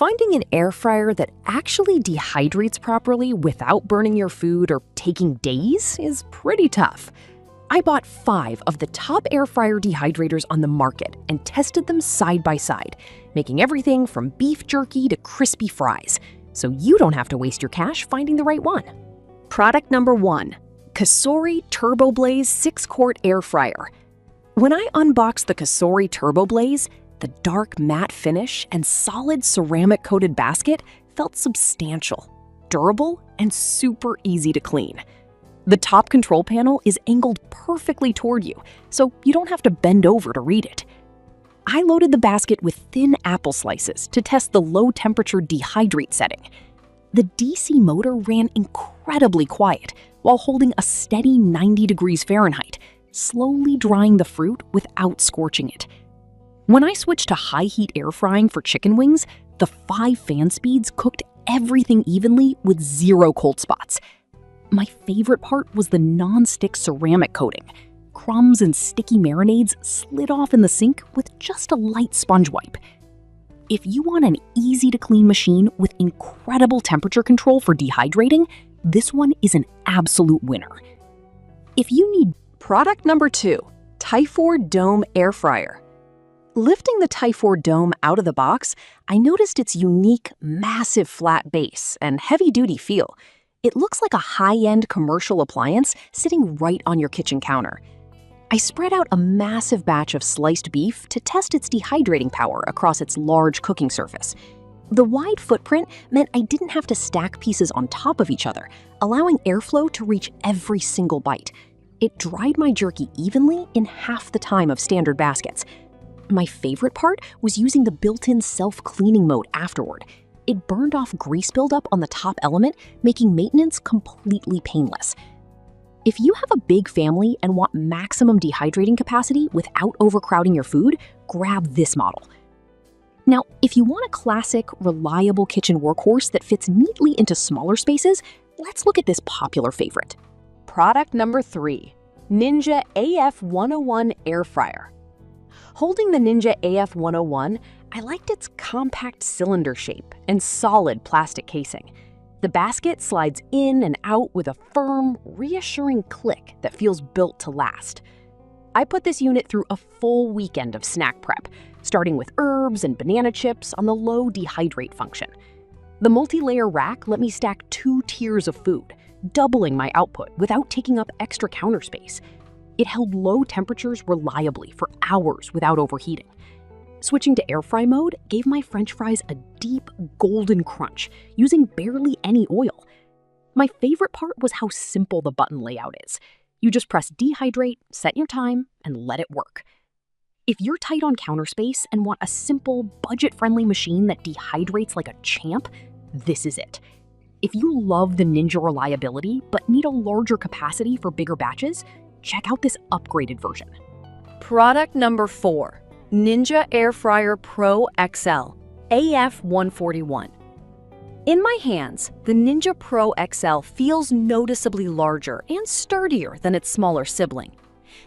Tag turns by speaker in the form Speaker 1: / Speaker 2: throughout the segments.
Speaker 1: Finding an air fryer that actually dehydrates properly without burning your food or taking days is pretty tough. I bought 5 of the top air fryer dehydrators on the market and tested them side by side, making everything from beef jerky to crispy fries, so you don't have to waste your cash finding the right one. Product number 1, Cosori Turbo Blaze 6-quart air fryer. When I unboxed the Cosori Turbo Blaze, the dark matte finish and solid ceramic-coated basket felt substantial, durable, and super easy to clean. The top control panel is angled perfectly toward you, so you don't have to bend over to read it. I loaded the basket with thin apple slices to test the low-temperature dehydrate setting. The DC motor ran incredibly quiet while holding a steady 90 degrees Fahrenheit, slowly drying the fruit without scorching it. When I switched to high-heat air frying for chicken wings, the 5 fan speeds cooked everything evenly with 0 cold spots. My favorite part was the non-stick ceramic coating. Crumbs and sticky marinades slid off in the sink with just a light sponge wipe. If you want an easy-to-clean machine with incredible temperature control for dehydrating, this one is an absolute winner. If you need product number 2, Tyfor Dome Air Fryer. Lifting the Tyfor Dome out of the box, I noticed its unique, massive flat base and heavy-duty feel. It looks like a high-end commercial appliance sitting right on your kitchen counter. I spread out a massive batch of sliced beef to test its dehydrating power across its large cooking surface. The wide footprint meant I didn't have to stack pieces on top of each other, allowing airflow to reach every single bite. It dried my jerky evenly in half the time of standard baskets. My favorite part was using the built-in self-cleaning mode afterward. It burned off grease buildup on the top element, making maintenance completely painless. If you have a big family and want maximum dehydrating capacity without overcrowding your food, grab this model. Now, if you want a classic, reliable kitchen workhorse that fits neatly into smaller spaces, let's look at this popular favorite. Product number 3, Ninja AF101 Air Fryer. Holding the Ninja AF101, I liked its compact cylinder shape and solid plastic casing. The basket slides in and out with a firm, reassuring click that feels built to last. I put this unit through a full weekend of snack prep, starting with herbs and banana chips on the low dehydrate function. The multi-layer rack let me stack 2 tiers of food, doubling my output without taking up extra counter space. It held low temperatures reliably for hours without overheating. Switching to air fry mode gave my French fries a deep, golden crunch, using barely any oil. My favorite part was how simple the button layout is. You just press dehydrate, set your time, and let it work. If you're tight on counter space and want a simple, budget-friendly machine that dehydrates like a champ, this is it. If you love the Ninja reliability but need a larger capacity for bigger batches, check out this upgraded version. Product number 4, Ninja Air Fryer Pro XL AF141. In my hands, the Ninja Pro XL feels noticeably larger and sturdier than its smaller sibling.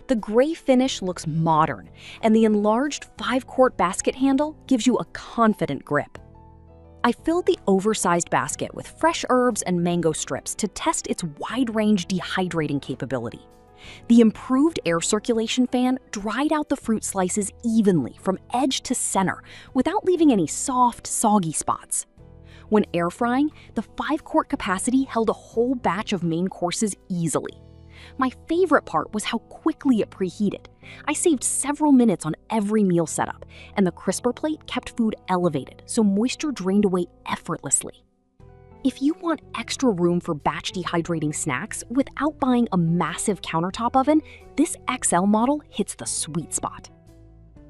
Speaker 1: The gray finish looks modern, and the enlarged 5-quart basket handle gives you a confident grip. I filled the oversized basket with fresh herbs and mango strips to test its wide-range dehydrating capability. The improved air circulation fan dried out the fruit slices evenly from edge to center without leaving any soft, soggy spots. When air frying, the 5-quart capacity held a whole batch of main courses easily. My favorite part was how quickly it preheated. I saved several minutes on every meal setup, and the crisper plate kept food elevated so moisture drained away effortlessly. If you want extra room for batch dehydrating snacks without buying a massive countertop oven, this XL model hits the sweet spot.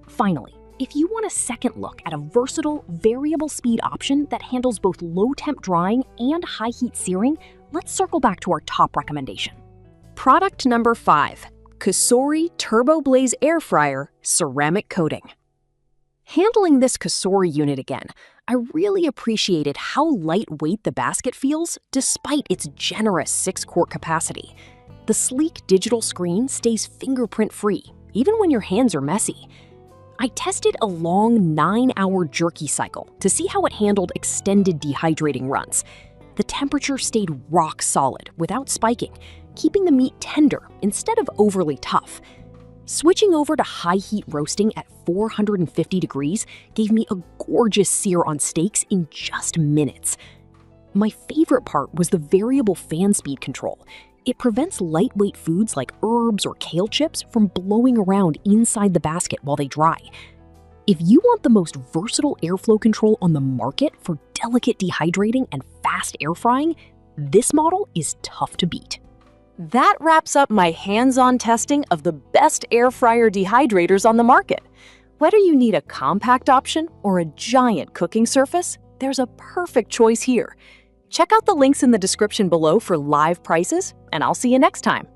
Speaker 1: Finally, if you want a second look at a versatile, variable speed option that handles both low-temp drying and high-heat searing, let's circle back to our top recommendation. Product number 5, Cosori Turbo Blaze Air Fryer Ceramic Coating. Handling this Cosori unit again, I really appreciated how lightweight the basket feels despite its generous 6-quart capacity. The sleek digital screen stays fingerprint-free, even when your hands are messy. I tested a long 9-hour jerky cycle to see how it handled extended dehydrating runs. The temperature stayed rock solid without spiking, keeping the meat tender instead of overly tough. Switching over to high heat roasting at 450 degrees gave me a gorgeous sear on steaks in just minutes. My favorite part was the variable fan speed control. It prevents lightweight foods like herbs or kale chips from blowing around inside the basket while they dry. If you want the most versatile airflow control on the market for delicate dehydrating and fast air frying, this model is tough to beat. That wraps up my hands-on testing of the best air fryer dehydrators on the market. Whether you need a compact option or a giant cooking surface, there's a perfect choice here. Check out the links in the description below for live prices, and I'll see you next time.